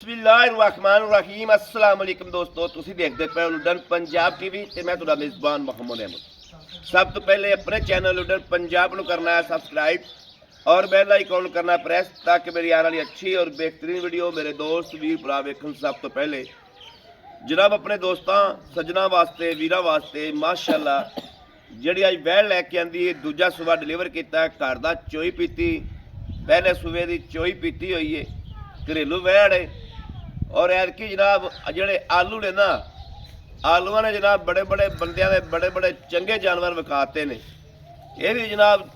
बिस्मिल्लाहिर्रहमानिर्रहीम अस्सलाम वालेकुम दोस्तों ਤੁਸੀਂ ਦੇਖਦੇ ਪਏ ਹੋ ਲੁਡਨ ਪੰਜਾਬ ਟੀਵੀ ਤੇ ਮੈਂ ਤੁਹਾਡਾ ਮੇਜ਼ਬਾਨ ਮੁਹੰਮਦ ਅਹਿਮਦ। ਸਭ ਤੋਂ ਪਹਿਲੇ ਆਪਣੇ ਚੈਨਲ ਲੁਡਨ ਪੰਜਾਬ ਨੂੰ ਕਰਨਾ ਹੈ ਸਬਸਕ੍ਰਾइब और बेल आइकन ਨੂੰ ਕਰਨਾ ਪ੍ਰੈਸ ताकि मेरी आने वाली अच्छी और बेहतरीन वीडियो मेरे दोस्त वीर भरा वेखन। सब तो पहले जनाब अपने दोस्तों सज्जना वास्ते वीरा वास्ते माशाअल्लाह ਜਿਹੜੀ ਅੱਜ ਵੈੜ ਲੈ ਕੇ ਆਂਦੀ ਹੈ ਦੂਜਾ ਸੂਬਾ ਡਿਲੀਵਰ ਕੀਤਾ ਘਰ ਦਾ ਚੋਈ ਪੀਤੀ ਪਹਿਲੇ ਸੂਬੇ ਦੀ ਚੋਈ ਪੀਤੀ ਹੋਈ ਹੈ घरेलू वैड़ है। और ऐतकी जनाब जोड़े आलू ने ना आलूआ ने जनाब बड़े बड़े बंदियां दे बड़े बड़े चंगे जानवर विखाते ने। ये भी जनाब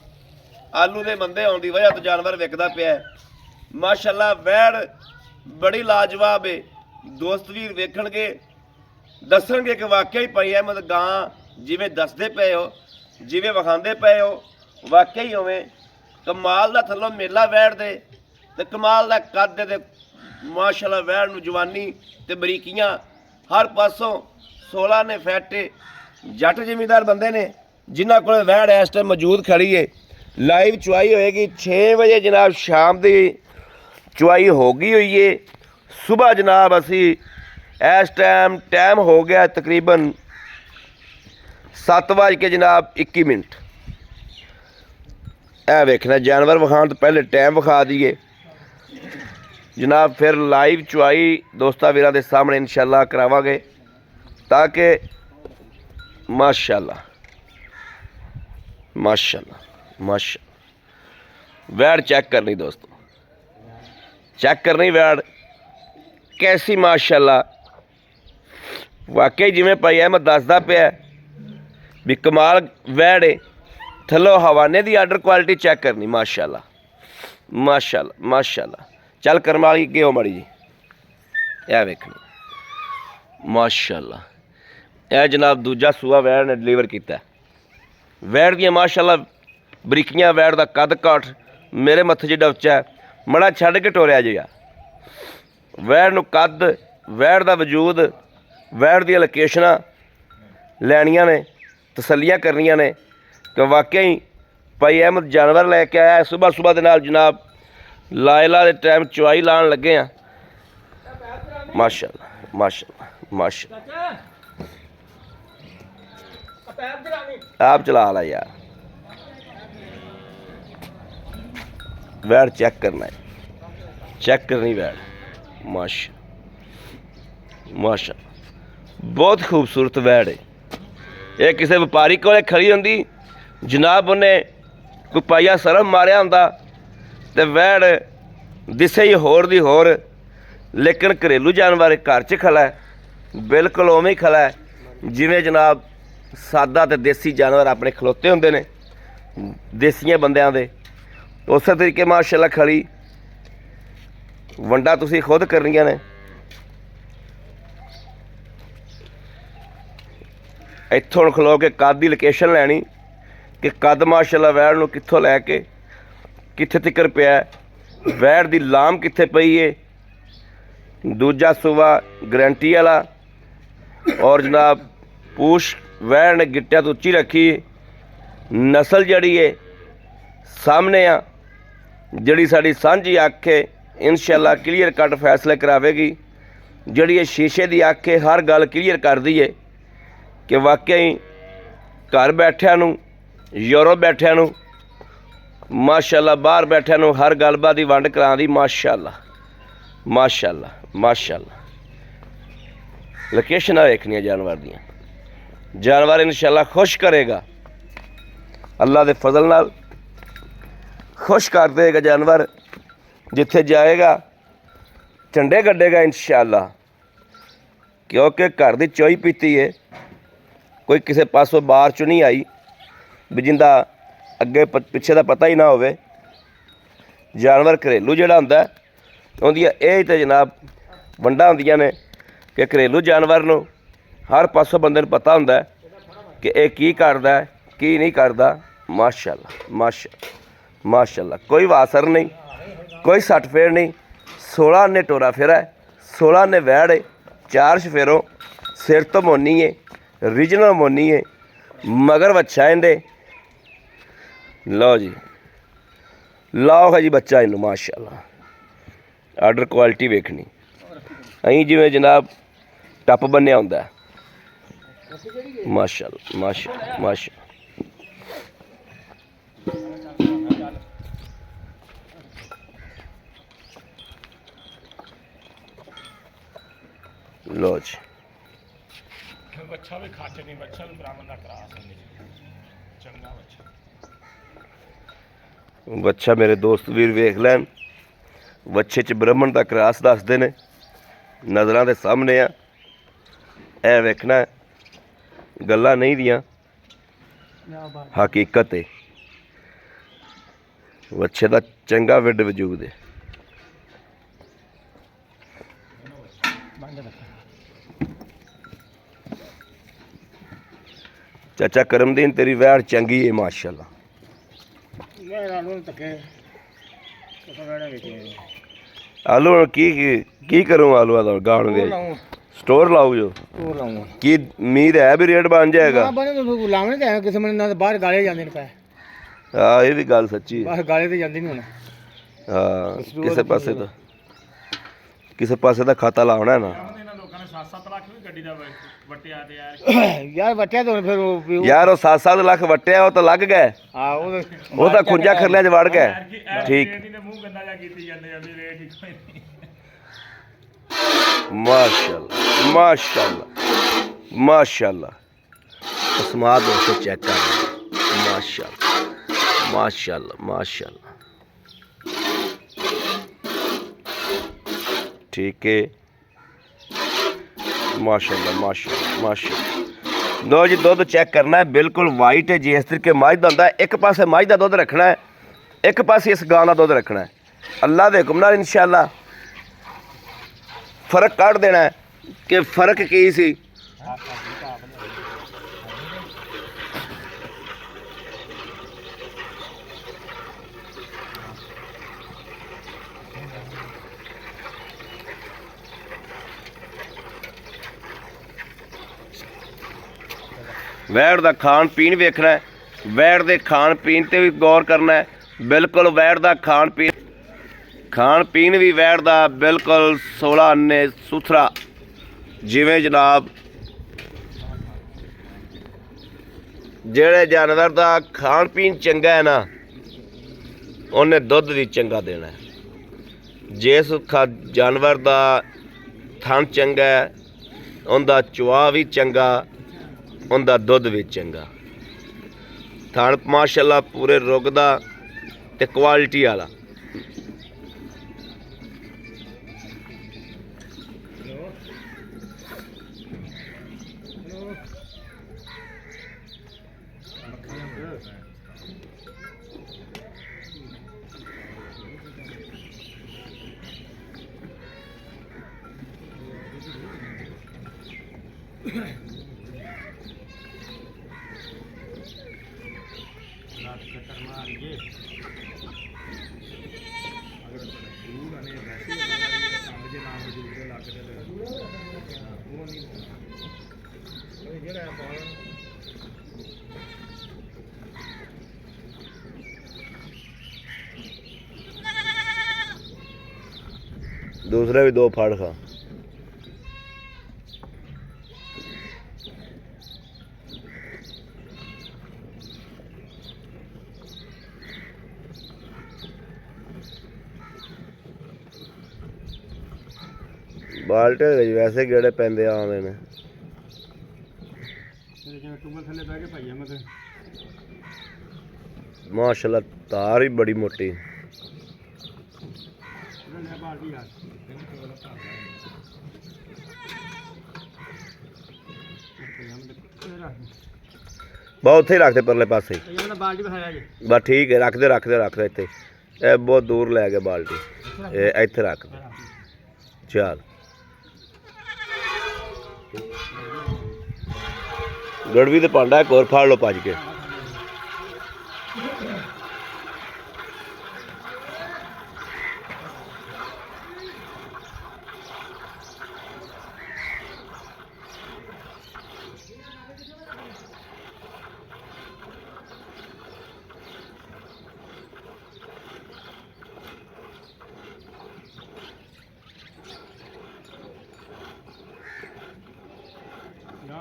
आलू के बंदे होने की वजह तो जानवर विकदा पिया माशाअल्लाह। वैड़ बड़ी लाजवाब है। दोस्त भी वेखणगे दसणगे कि वाकई पई है मतलब गां जिवें दसदे पे हो जिवें विखांदे पे हो वाकई उवें कमाल दा थल्लों मेला वैड़ दे ते कमाल दा कद ते माशाअल्लाह वैड़ नूं जवानी ते बरीकियां हर पासों 16 ने फैटे। जट जिमीदार बंदे ने जिन्हां कोल वैड़ इस टाइम मौजूद खड़ी है। लाइव चुआई होएगी 6 बजे जनाब शाम की चुआई हो गई हुई है। सुबह जनाब असी इस टाइम हो गया तकरीबन 7:21 जनाब 21 मिनट। ए वेखना जानवर विखाण तो पहले टाइम विखा दीए जनाब फिर लाइव चुआई दोस्तां वीरां दे सामने इंशाअल्लाह करावांगे ताकि माशाअल्लाह माशाअल्लाह माशाअल्लाह वैड़ चेक करनी दोस्तों चेक करनी वैड़ कैसी माशाअल्लाह वाकई जिवें भाई अहमद दसदा पिया भी कमाल वैड़ है। थल्लों हवाने की आर्डर क्वालिटी चेक करनी माशाअल्लाह माशाअल्लाह माशाअल्लाह। चल करम वाली अगे हो माड़ी जी यह वेखनी माशाअल्लाह। यह जनाब दूजा सूआ वैड़ ने डिलीवर किया। वैड़ दियां माशाअल्लाह बरीकियां वैड़ का कद काठ मेरे मत्थे जिड्डा उच्चा है मड़ा छड्ड के टोरिया जिहा। वैड़ नूं कद वैड़ का वजूद वैड़ दी लोकेशनां लैनियां ने तसल्लियां करनियां ने कि वाकई भाई अहमद जानवर लैके आया सुबह सुबह के नाल जनाब लायला के टाइम चुआई लान लगे हैं माशाअल्लाह माशाअल्लाह माशाअल्लाह। आप चला ला यार वैड़ चेक करना है चेक करनी वैड़ माशा माशाअल्लाह बहुत खूबसूरत वैड़ है। ये किसी व्यापारी को खड़ी होंगी जनाब उन्हें कोई पाइया सरम मारिया होंदा ते वैड़ दिसे ही होर दी होर लेकिन घरेलू जानवर घर च खला है बिल्कुल उवें ही खला है जिवें जनाब सादा ते देसी जानवर अपने खलोते होंदे ने देसियां बंदियां दे उस तरीके माशाअल्लाह खड़ी वंडा तुसीं खुद करनियां ने। इत्थों खलो के कद की लोकेशन लैनी कि कद माशाअल्लाह वैड़ नूं कित्थों लैके कित्थे तिकर पिया वैड़ दी लाम कित्थे पई है। दूजा सूबा गारंटी वाला और जनाब पूछ वैड़ ने गिट्टिया तो उच्ची रखी नस्ल जड़ी है सामने आ जड़ी साड़ी सांझी अख है इंशाअल्लाह क्लीयर कट फैसले करावेगी। जड़ी ये शीशे की अख है हर गल क्लीयर कर दी है कि वाकई घर बैठिया नूं यूरोप बैठिया नूं माशाअल्लाह बाहर बैठिया नूं हर गलबात की वंड करा दी माशाअल्लाह माशाअल्लाह माशाअल्लाह। लोकेशन देखनी जानवर दियां जानवर इंशाअल्लाह खुश करेगा अल्लाह के फजल नाल खुश कर देगा जानवर जिथे जाएगा झंडे कड्डेगा इंशाअल्लाह क्योंकि घर की चोई पीती है कोई किसी पासों बाहर चो नहीं आई भी जिंदा अगे पिछे का पता ही ना होवे। जानवर घरेलू जिहड़ा हुंदा उहदियां ये तो जनाब वंडा हुंदियां ने कि घरेलू जानवर नूं हर पासों बंदे नूं पता हुंदा कि यह की करदा है की नहीं करदा। माशाअल्लाह माशाअल्लाह माशाअल्लाह कोई वासर नहीं कोई सट फेर नहीं 16 ने टोरा फेरा है 16 ने वैड़ है 4 शफेरों सिर तो मोनी है रीजनल मोनी है मगर बच्चा इंदे लो जी लाओ है जी बच्चा इनू माशाअल्लाह आर्डर क्वालिटी वेखनी ਅਸੀਂ ਜਿਵੇਂ ਜਨਾਬ ਟੱਪ ਬੰਨਿਆ ਹੁੰਦਾ। ਮਾਸ਼ਾਅੱਲਾ ਮਾਸ਼ਾਅੱਲਾ ਮਾਸ਼ਾਅੱਲਾ। ਲੋ ਜੀ ਬੱਚਾ ਵੀ ਖੱਚ ਨਹੀਂ, ਬੱਚਾ ਵੀ ਬਰਾਮਦ ਦਾ ਕਰਾਸ ਨਹੀਂ, ਚੰਗਾ ਬੱਚਾ। ਬੱਚਾ ਮੇਰੇ ਦੋਸਤ ਵੀਰ ਵੇਖ ਲੈਣ, ਬੱਚੇ 'ਚ ਬ੍ਰਾਹਮਣ ਦਾ ਕਰਾਸ ਦੱਸਦੇ ਨੇ, ਨਜ਼ਰਾਂ ਦੇ ਸਾਹਮਣੇ ਆ। ਇਹ ਵੇਖਣਾ ਗੱਲਾਂ ਨਹੀਂ ਦੀਆਂ, ਹਕੀਕਤ ਹੈ। ਬੱਚੇ ਦਾ ਚੰਗਾ ਵਿੱਡ ਵਜੂਦ ਹੈ। ਚਾਚਾ ਕਰਮਦੀਨ ਤੇਰੀ ਵੈੜ ਚੰਗੀ ਹੈ ਮਾਸ਼ਾਅੱਲਾ। ਆਲੂ ਹੁਣ ਕੀ ਕਰੂੰ ਆਲੂਆਂ ਦਾ ਗਾਣ ਦੇ ਸਟੋਰ ਲਾਓ ਜੋ ਕੀ ਉਮੀਦ ਹੈ ਵੀ ਰੇਟ ਬਣ ਜਾਏਗਾ? ਲਾਉਣੇ ਤਾਂ ਕਿਸੇ ਮਹੀਨੇ ਬਾਹਰ ਗਾਲੇ ਜਾਂਦੇ ਨੇ ਪੈ। ਹਾਂ ਇਹ ਵੀ ਗੱਲ ਸੱਚੀ ਹੈ। ਬਸ ਗਾਲੇ ਤੇ ਜਾਂਦੀ ਨਹੀਂ ਹੁਣ। ਹਾਂ ਕਿਸੇ ਪਾਸੇ ਦਾ ਖਾਤਾ ਲਾਉਣਾ ਨਾ। ਲੋਕਾਂ ਨੇ 7-7 ਲੱਖ ਵੀ ਗੱਡੀ ਦਾ ਵਟਿਆ ਤੇ ਯਾਰ ਵਟਿਆ ਤਾਂ ਫਿਰ ਯਾਰ ਉਹ 7-7 ਲੱਖ ਵਟਿਆ, ਉਹ ਤਾਂ ਲੱਗ ਗਏ। ਹਾਂ ਉਹ ਤਾਂ ਖੁੰਝਾ ਖਰਲਿਆਂ 'ਚ ਵੜ ਗਏ। ਠੀਕ ਮੂੰਹ ਗੰਦਾ ਜਾ ਕੀਤੀ ਜਾਂਦੇ ਆ ਵੀ ਰੇਟ ਹੀ ਕੋਈ ਨਹੀਂ। ਮਾਸ਼ਾਅੱਲਾ ਮਾਸ਼ਾਅੱਲਾ ਮਾਸ਼ਾਅੱਲਾ। ਉਸਮਾ ਦੋਸਤੋ ਚੈੱਕ ਕਰ, ਮਾਸ਼ਾਅੱਲਾ ਮਾਸ਼ਾਅੱਲਾ ਮਾਸ਼ਾਅੱਲਾ। ਠੀਕ ਹੈ ਮਾਸ਼ਾਅੱਲਾ ਮਾਸ਼ਾਅੱਲਾ ਮਾਸ਼ਾਅੱਲਾ। ਲੋ ਜੀ ਦੁੱਧ ਚੈੱਕ ਕਰਨਾ ਹੈ, ਬਿਲਕੁਲ ਵਾਈਟ ਹੈ। ਜਿਸ ਤਰੀਕੇ ਮੱਝ ਦਾ ਹੁੰਦਾ, ਇੱਕ ਪਾਸੇ ਮੱਝ ਦਾ ਦੁੱਧ ਰੱਖਣਾ ਹੈ, ਇੱਕ ਪਾਸੇ ਇਸ ਗਾਂ ਦਾ ਦੁੱਧ ਰੱਖਣਾ ਹੈ। ਅੱਲਾ ਦੇ ਹੁਕਮ ਨਾਲ ਇਨਸ਼ਾਅੱਲਾ ਫਰਕ ਕੱਢ ਦੇਣਾ ਹੈ ਕਿ ਫਰਕ ਕੀ ਸੀ। ਵੈੜ ਦਾ ਖਾਣ ਪੀਣ ਵੇਖਣਾ ਹੈ, ਵੈੜ ਦੇ ਖਾਣ ਪੀਣ ਤੇ ਵੀ ਗੌਰ ਕਰਨਾ ਹੈ। ਬਿਲਕੁਲ ਵੈੜ ਦਾ ਖਾਣ ਪੀਣ ਵੀ ਵੈੜ ਦਾ ਬਿਲਕੁਲ 16 ਆਨੇ ਸੁਥਰਾ। ਜਿਵੇਂ ਜਨਾਬ ਜਿਹੜੇ ਜਾਨਵਰ ਦਾ ਖਾਣ ਪੀਣ ਚੰਗਾ ਹੈ ਨਾ, ਉਹਨੇ ਦੁੱਧ ਵੀ ਚੰਗਾ ਦੇਣਾ ਹੈ। ਜਿਸ ਜਾਨਵਰ ਦਾ ਥਣ ਚੰਗਾ ਹੈ, ਉਹਦਾ ਚੁਆ ਵੀ ਚੰਗਾ, ਉਹਦਾ ਦੁੱਧ ਵੀ ਚੰਗਾ। ਥਣ ਮਾਸ਼ਾਅੱਲਾ ਪੂਰੇ ਰੁੱਗ ਦਾ ਤੇ ਕੁਆਲਿਟੀ ਵਾਲਾ। दूसरे भी दो फाड़ खा। बाल्टे वैसे गेड़े पैंदे आने ने माशाल्लाह। तार ही बड़ी मोटी। बहुत उत्थे रखते परले पासे बस ठीक है। रखते रखते रखते इतने ये बहुत दूर लै गए बाल्टी। इत्थे रख दे चल। गड़वी तो भांडा एक होर फाड़ लो भज के।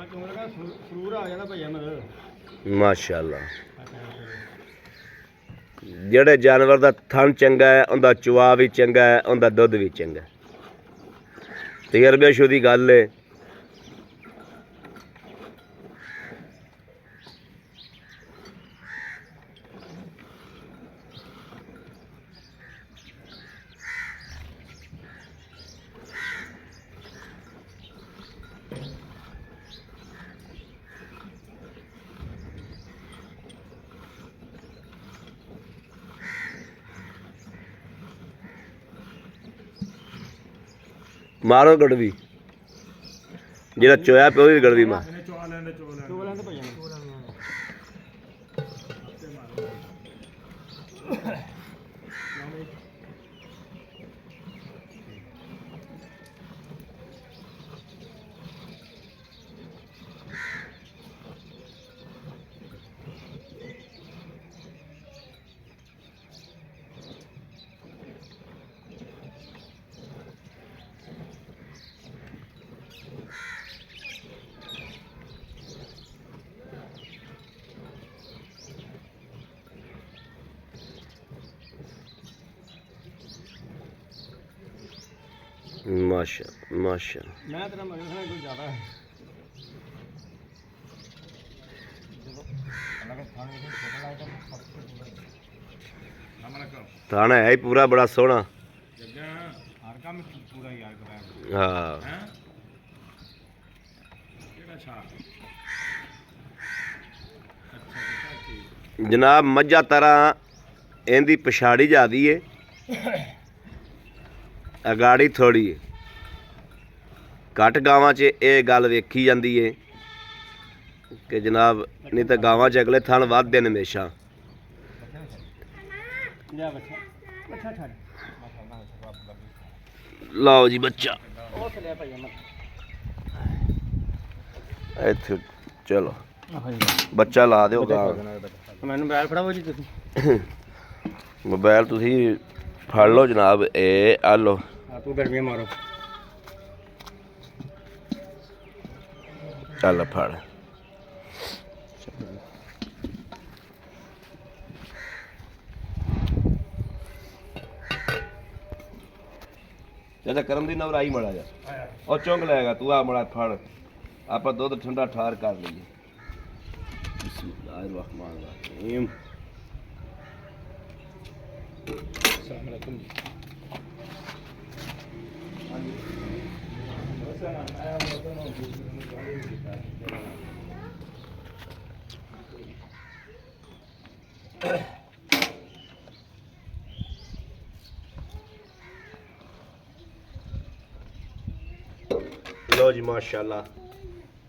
ਹਾਂ ਕਿਉਂ ਲਗਾ ਸਰੂਰ ਆ ਜਾਂਦਾ ਭਈਆ ਮਤਲਬ ਮਾਸ਼ਾਅੱਲਾ। ਜਿਹੜੇ ਜਾਨਵਰ ਦਾ ਥਣ ਚੰਗਾ ਹੈ ਉਹਦਾ ਚੁਆ ਵੀ ਚੰਗਾ ਹੈ, ਉਹਦਾ ਦੁੱਧ ਵੀ ਚੰਗਾ ਹੈ। ਤਜਰਬੇ ਸ਼ੁਦੀ ਗੱਲ ਹੈ। ਮਾਰੋ ਗੜਵੀ, ਜਿਹੜਾ ਚੋਇਆ ਪਿਆ ਉਹਦੀ ਗੜਵੀ ਮਾਰ। ਇਹਨੇ ਚੋਆ ਲੈਂਦੇ ਚੋ ਲੈਂਦੇ ਭਈਆ ਨੂੰ माशा माशा। ਮੈਂ ਤੇਰਾ ਮਗਰ ਹੈ ਕੋਈ ਜ਼ਿਆਦਾ ਹੈ थाना है ही पूरा बड़ा सोहना। ਜੱਗਾ ਹਰ ਕੰਮ ਪੂਰਾ ਯਾਰ ਕਰਾਇਆ हाँ ਹੈ ਕਿਹੜਾ ਛਾਪ ਅੱਛਾ ਠੀਕ जनाब मझा तरह इनकी पछाड़ी जाती है, अगाड़ी थोड़ी है। घट गावां च ये गल वेखी जाती है कि जनाब नहीं तो गावां च अगले थन वधदे ने हमेशा। ਲਿਆ ਬੱਚਾ ਬੱਚਾ ਛੱਡ लाओ जी बच्चा ਉਹ ਥੱਲੇ ਭਈਆ ਮੈਂ इत्थे चलो ਹਾਂਜੀ बच्चा ला दिओ गां। ਮੈਨੂੰ ਬੈਲ ਫੜਾਓ ਜੀ ਤੁਸੀਂ मोबाइल तुसी फड़ लो जनाब, ए आ लो। ਆ ਤੂੰ ਗਰਮੀਆਂ ਮਾਰੋ चल फड़। चाचा करम दी नवराई मड़ा जा और चुंग लेगा तू, आ मड़ा फड़। आप दुध ठंडा ठार कर लीजिए। बिस्मिल्लाहिर्रहमानिर्रहीम। अस्सलाम वालेकुम जी लो जी माशाल्लाह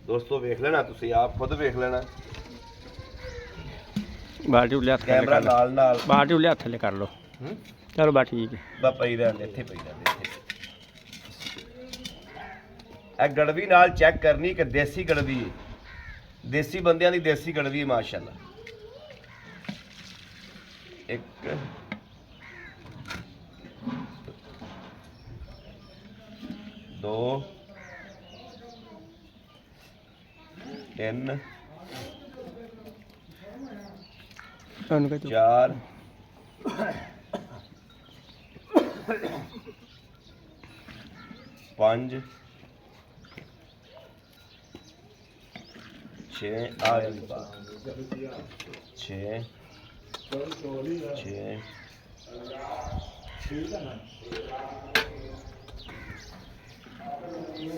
दोस्तों, वेख लेना तुसी, आप खुद वेख लेना। ਬਾਲਟੀ ਉਲੇ ਹੱਥ कैमरा नाल नाल ਬਾਲਟੀ ਉਲੇ ਹੱਥ ਥੱਲੇ ਕਰ ਲਓ ਚਲੋ ਬਾ ਠੀਕ ਹੈ बा पई रहंदे इत्थे पई रहंदे इत्थे। ए गड़वी नाल चेक करनी कि देसी गड़वी है, देसी बंदियां दी देसी गड़वी है माशाल्लाह। एक दो तीन ਤੁਹਾਨੂੰ ਕਹੋ चार पांच छे छे छे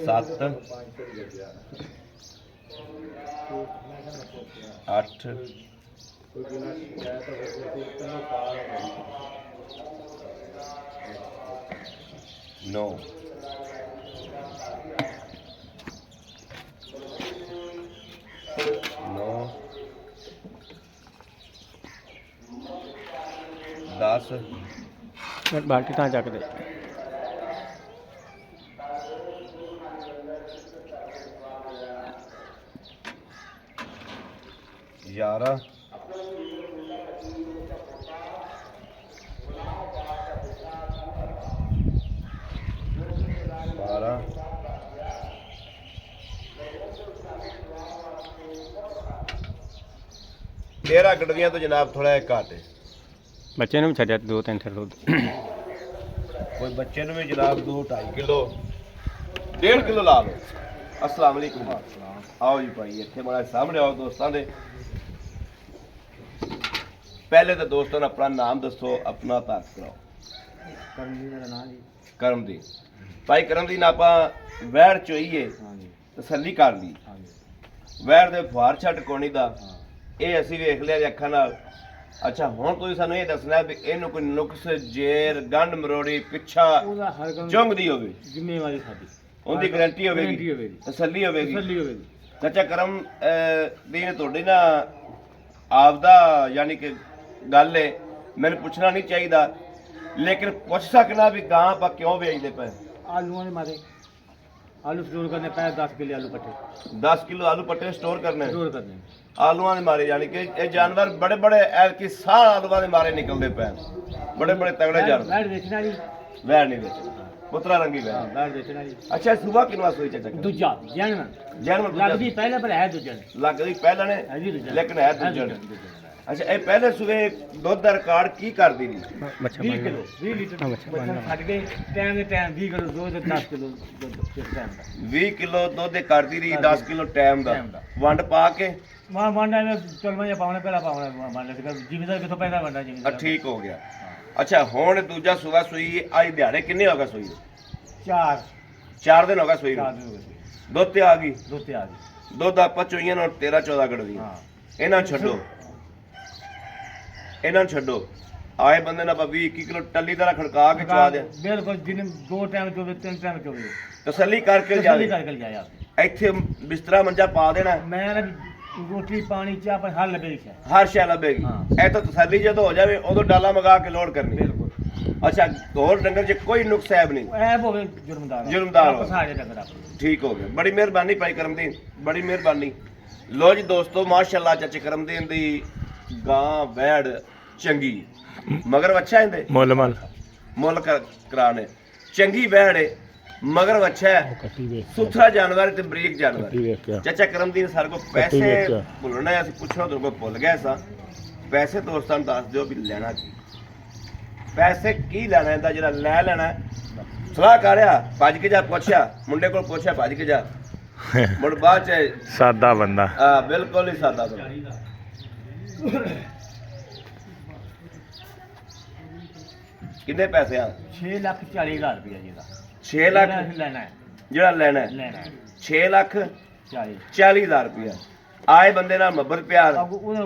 सत्त अठ नौ नौ 10 ਬਾਲਟੀ ਤਾਂ ਚੱਕ ਦੇ 11 12 13 ਗੱਡੀਆਂ ਤੋਂ ਜਨਾਬ ਥੋੜਾ ਜਿਹਾ ਘੱਟ ਹੈ। ਬੱਚੇ ਨੂੰ ਵੀ ਛੱਡਿਆ 2-3 ਥਰ ਦੁੱਧ। ਕੋਈ ਬੱਚੇ ਨੂੰ ਵੀ ਜਨਾਬ 2-2.5 ਕਿਲੋ 1.5 ਕਿਲੋ ਲਾ ਲਓ। अस्सलाम वालेकुम। आओ जी भाई इतने बड़ा सामने आओ दोस्तों दे। पहले तो दोस्तों ने अपना नाम दसो, अपना तारीफ कराओ। करमदीन भाई करमदीन आप वैर चोईए तसल्ली कर ली वैर दे फुहार छट कोनी दा ये असी वेख लिया अखा नाल। अच्छा हुण तुसीं सानूं ये दसना भी इहनूं कोई नुक्स जेर गंढ मरोड़ी पिछा चुंघदी होवे जिम्मेवारी साडी ਉਹਦੀ ਗਾਰੰਟੀ ਹੋਵੇਗੀ, ਤਸੱਲੀ ਹੋਵੇਗੀ। ਚਾਚਾ ਕਰਮ ਦੀਨ ਤੁਹਾਡੀ ਨਾ ਆਪਦਾ ਯਾਨੀ ਕਿ ਗੱਲ ਹੈ, ਮੈਨੂੰ ਪੁੱਛਣਾ ਨਹੀਂ ਚਾਹੀਦਾ ਲੇਕਿਨ ਪੁੱਛ ਸਕਣਾ ਵੀ ਗਾਂ ਆਪਾਂ ਕਿਉਂ ਵੇਚਦੇ ਪਏ। ਆਲੂਆਂ ਦੇ ਮਾਰੇ ਆਲੂ ਸਟੋਰ ਕਰਨੇ ਪਏ 10 ਕਿਲੋ ਆਲੂ ਪੱਟੇ 10 ਕਿਲੋ ਆਲੂ ਪੱਟੇ ਸਟੋਰ ਕਰਨੇ ਸਟੋਰ ਕਰਨੇ ਆਲੂਆਂ ਦੇ ਮਾਰੇ ਯਾਨੀ ਕਿ ਇਹ ਜਾਨਵਰ ਬੜੇ ਬੜੇ ਐਲਕੀ ਸਾਹ ਆਲੂਆਂ ਦੇ ਮਾਰੇ ਨਿਕਲਦੇ ਪਏ ਬੜੇ ਬੜੇ ਤਗੜੇ ਜਾਨਵਰ। ਬੈਠ ਵੇਚਣਾ ਜੀ ਵੈਰ ਨਹੀਂ ਵੇਚਣਾ ਪੁੱਤਰਾ ਰੰਗੀ ਵੈਰ ਬੈਠ ਵੇਚਣਾ ਜੀ। ਅੱਛਾ ਸੁਬਾ ਕਿੰਨਾ ਸੋਈ ਚਾਚਾ ਦੂਜਾ ਜਨਮ ਜਨਮ ਲੱਗਦੀ ਪਹਿਲੇ ਪਰ ਹੈ ਦੂਜਾ ਲੱਗਦੀ ਪਹਿਲਾਂ ਨੇ ਹੈ ਜੀ ਦੂਜਾ ਲੇਕਿਨ ਹੈ ਦੂਜਾ ਨੇ। ਅੱਛਾ ਇਹ ਪਹਿਲੇ ਸੂਏ ਦੁੱਧ ਦਾ ਰਿਕਾਰਡ ਕੀ ਕਰਦੀ ਨਹੀਂ? ਬੱਚਾ 20 ਬਣ ਕਿਲੋ 20 ਲੀਟਰ ਹਾਂ, ਬੱਚਾ ਬਣ ਛੱਡ ਕੇ ਟਾਈਮ ਦੇ ਟਾਈਮ 20 ਕਿਲੋ ਦੁੱਧ 10 ਕਿਲੋ ਦੁੱਧ ਇਸ ਟਾਈਮ ਦਾ 20 ਕਿਲੋ ਦੁੱਧ ਕਰਦੀ ਰਹੀ 10 ਕਿਲੋ ਟਾਈਮ ਦਾ ਟਾਈਮ ਦਾ। ਵੰਡ ਪਾ ਕੇ ਮਾਂ ਮੰਡਾ ਮੈਂ ਚਲਮਾ ਜਾਂ ਪਾਉਣਾ ਪਹਿਲਾਂ ਪਾਉਣਾ ਮੰਨ ਲੈ ਜਿਵੇਂ ਕਿਥੋਂ ਪੈਦਾ ਵੰਡਾ ਜਿਵੇਂ ਠੀਕ ਹੋ ਗਿਆ। ਅੱਛਾ ਹੁਣ ਦੂਜਾ ਸੂਆ ਸੂਈ ਅੱਜ ਦਿਹਾੜੇ ਕਿੰਨੇ ਹੋ ਗਏ ਸੂਈ ਨੂੰ? 4 ਦਿਨ ਹੋ ਗਏ ਸੂਈ ਨੂੰ। 4 ਦਿਨ ਹੋ ਗਏ ਦੁੱਧ ਤੇ ਆ ਗਈ। ਦੁੱਧ ਤੇ ਆ ਗਈ ਦੁੱਧ ਆਪਾਂ ਚੋਈਆਂ ਨੂੰ 13-14 ਕੱਢਦੀ ਹਾਂ ਇਹਨਾਂ ਨੂੰ ਛੱਡੋ ਇਹਨਾਂ ਨੂੰ ਛੱਡੋ ਆਏ ਬੰਦੇ ਨਾਲ ਆਪਾਂ 20-21 ਕਿਲੋ ਟੱਲੀ ਤਰ੍ਹਾਂ ਖੜਕਾ ਕੇ ਚਵਾ ਦੇ ਬਿਲਕੁਲ ਦਿਨ 2 ਟਾਈਮ ਚੋਵੇ 3 ਟਾਈਮ ਚੋਵੇ ਤਸੱਲੀ ਕਰਕੇ ਜਲਦੀ ਜਾਵੇ ਕਰਕੇ ਜਾਇਆ ਇੱਥੇ ਬਿਸਤਰਾ ਮੰਜਾ ਪਾ ਦੇਣਾ ਮੈਂ ਨਾ ਰੋਟੀ ਪਾਣੀ ਚਾਹ ਪਰ ਹਰ ਲੱਭੇ ਲਿਖਿਆ ਹਰ ਸ਼ੈ ਲੱਭੇਗੀ। ਹਾਂ। ਇਹ ਤਾਂ ਤਸੱਲੀ ਜਦੋਂ ਹੋ ਜਾਵੇ ਉਦੋਂ ਡਾਲਾ ਮਗਾ ਕੇ ਲੋਡ ਕਰਨੀ। ਬਿਲਕੁਲ ਅੱਛਾ ਹੋਰ ਡੰਗਰ 'ਚ ਕੋਈ ਨੁਕਸ ਐਬ ਨਹੀਂ। ਐਬ ਹੋਵੇ ਜੁਰਮਦਾਰ ਜੁਰਮਦਾਰ ਹੋਵੇ। ਸਾਰੇ ਡੰਗਰ ਆਪਣੇ ਠੀਕ ਹੋ ਗਿਆ। ਬੜੀ ਮਿਹਰਬਾਨੀ ਭਾਈ ਕਰਮਦੀਨ ਬੜੀ ਮਿਹਰਬਾਨੀ। ਲੋ ਜੀ ਦੋਸਤੋ ਮਾਸ਼ਾਅੱਲਾ ਚਾਚੇ ਕਰਮਦੀਨ ਦੀ ਗਾਂ ਵੈੜ ਚੰਗੀ ਮਗਰ ਵੱਛਾ ਇਹਦੇ ਮੁੱਲ ਕਰਾਣੇ ਚੰਗੀ ਵੈੜ ਹੈ ਮਗਰ ਵੱਛਾ ਹੈ ਸੁਥਰਾ ਜਾਨਵਰ ਤੇ ਬਰੀਕ ਜਾਨਵਰ। ਚਾਚਾ ਕਰਮਦੀਨ ਸਾਡੇ ਕੋਲ ਪੈਸੇ ਭੁੱਲਣਾ ਅਸੀਂ ਪੁੱਛਣਾ ਤੁਹਾਡੇ ਕੋਲ ਭੁੱਲ ਗਏ ਸਾਂ ਪੈਸੇ ਦੋਸਤਾਂ ਨੂੰ ਦੱਸ ਦਿਓ ਵੀ ਲੈਣਾ ਕੀ ਪੈਸੇ ਕੀ ਲੈਣਾ ਇਹਦਾ ਜਿਹੜਾ ਲੈ ਲੈਣਾ ਸਲਾਹ ਕਰਿਆ ਭੱਜ ਕੇ ਜਾ ਪੁੱਛਿਆ ਮੁੰਡੇ ਕੋਲ ਪੁੱਛਿਆ ਭੱਜ ਕੇ ਜਾ ਮੁੜ ਬਾਅਦ ਚ ਸਾਦਾ ਬੰਦਾ ਬਿਲਕੁਲ ਹੀ ਸਾਦਾ ਬੰਦਾ। ਕਿੰਨੇ ਪੈਸੇ ਆ? 6,40,000 ਰੁਪਇਆ ਜੀ ਦਾ 6 ਲੱਖ ਲੈਣਾ ਹੈ ਜਿਹੜਾ ਲੈਣਾ ਹੈ ਲੈਣਾ ਹੈ 6,40,000 ਰੁਪਇਆ। ਆਏ ਬੰਦੇ ਨਾਲ ਮੁਹੱਬਤ ਪਿਆਰ ਉਹਦਾ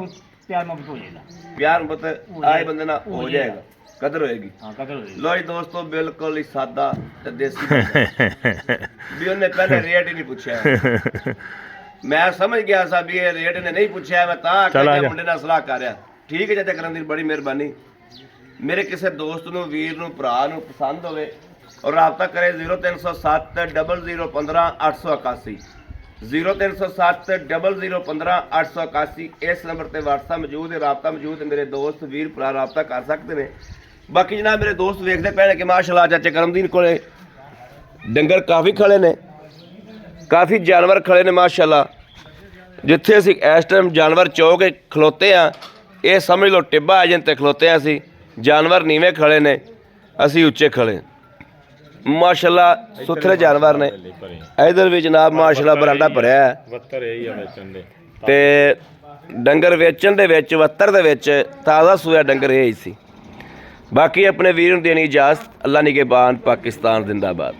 ਪਿਆਰ ਮੁਹੱਬਤ ਹੋ ਜਾਏਗਾ ਪਿਆਰ ਮੁਹੱਬਤ ਆਏ ਬੰਦੇ ਨਾਲ ਹੋ ਜਾਏਗਾ ਕਦਰ ਹੋਏਗੀ। ਹਾਂ ਕਦਰ ਹੋ ਜਾਏਗੀ। ਲੋ ਜੀ ਦੋਸਤੋ ਬਿਲਕੁਲ ਹੀ ਸਾਦਾ ਤੇ ਦੇਸੀ ਵੀ ਉਹਨੇ ਪਹਿਲੇ ਰੇਟ ਹੀ ਨਹੀਂ ਪੁੱਛਿਆ। ਮੈਂ ਸਮਝ ਗਿਆ ਸਾਂ ਵੀ ਇਹ ਰੇਟ ਨੇ ਨਹੀਂ ਪੁੱਛਿਆ ਮੈਂ ਤਾਂ ਆਖਿਆ ਮੁੰਡੇ ਨਾਲ ਸਲਾਹ ਕਰ ਰਿਹਾ। ਠੀਕ ਹੈ ਚਾਚਾ ਕਰਮਦੀਨ ਬੜੀ ਮਿਹਰਬਾਨੀ। ਮੇਰੇ ਕਿਸੇ ਦੋਸਤ ਨੂੰ ਵੀਰ ਨੂੰ ਭਰਾ ਨੂੰ ਪਸੰਦ ਹੋਵੇ ਔਰ ਰਾਬਤਾ ਕਰੇ 0307 0015 881 0307 0015 881 ਇਸ ਨੰਬਰ ਤੇ WhatsApp ਮੌਜੂਦ ਹੈ ਰਾਬਤਾ ਮੌਜੂਦ ਹੈ। ਮੇਰੇ ਦੋਸਤ ਵੀਰ ਭਰਾ ਰਾਬਤਾ ਕਰ ਸਕਦੇ ਨੇ। ਬਾਕੀ ਜਨਾਬ ਮੇਰੇ ਦੋਸਤ ਵੇਖਦੇ ਪਏ ਨੇ ਕਿ ਮਾਸ਼ਾਅੱਲਾ ਚਾਚੇ ਕਰਮਦੀਨ ਕੋਲੇ ਡੰਗਰ ਕਾਫੀ ਖੜੇ ਨੇ ਕਾਫੀ ਜਾਨਵਰ ਖੜੇ ਨੇ ਮਾਸ਼ਾਅੱਲਾ। ਜਿੱਥੇ ਅਸੀਂ ਇਸ ਟਾਈਮ ਜਾਨਵਰ ਚੋ ਕੇ ਖਲੋਤੇ ਆ ਇਹ ਸਮਝ ਲਓ ਟਿੱਬਾ ਏਜੰਟ ਤੇ ਖਲੋਤੇ ਆ ਅਸੀਂ ਜਾਨਵਰ ਨੀਵੇਂ ਖੜੇ ਨੇ ਅਸੀਂ ਉੱਚੇ ਖੜੇ ਮਾਸ਼ਾਅੱਲਾ ਸੁਥਰੇ ਜਾਨਵਰ ਨੇ। ਇਧਰ ਵੀ ਜਨਾਬ ਮਾਸ਼ਾਅੱਲਾ ਬਰਾਂਡਾ ਭਰਿਆ ਹੈ 72 ਇਹੀ ਆ ਵੇਚਣ ਦੇ ਤੇ ਡੰਗਰ ਵੇਚਣ ਦੇ ਵਿੱਚ 72 ਦੇ ਵਿੱਚ ਤਾਜ਼ਾ ਸੂਆ ਡੰਗਰ ਇਹ ਹੀ ਸੀ। ਬਾਕੀ ਆਪਣੇ ਵੀਰ ਨੂੰ ਦੇਣੀ ਇਜਾਜ਼ਤ। ਅੱਲਾ ਨਿਗਹਿਬਾਨ ਪਾਕਿਸਤਾਨ ਜ਼ਿੰਦਾਬਾਦ।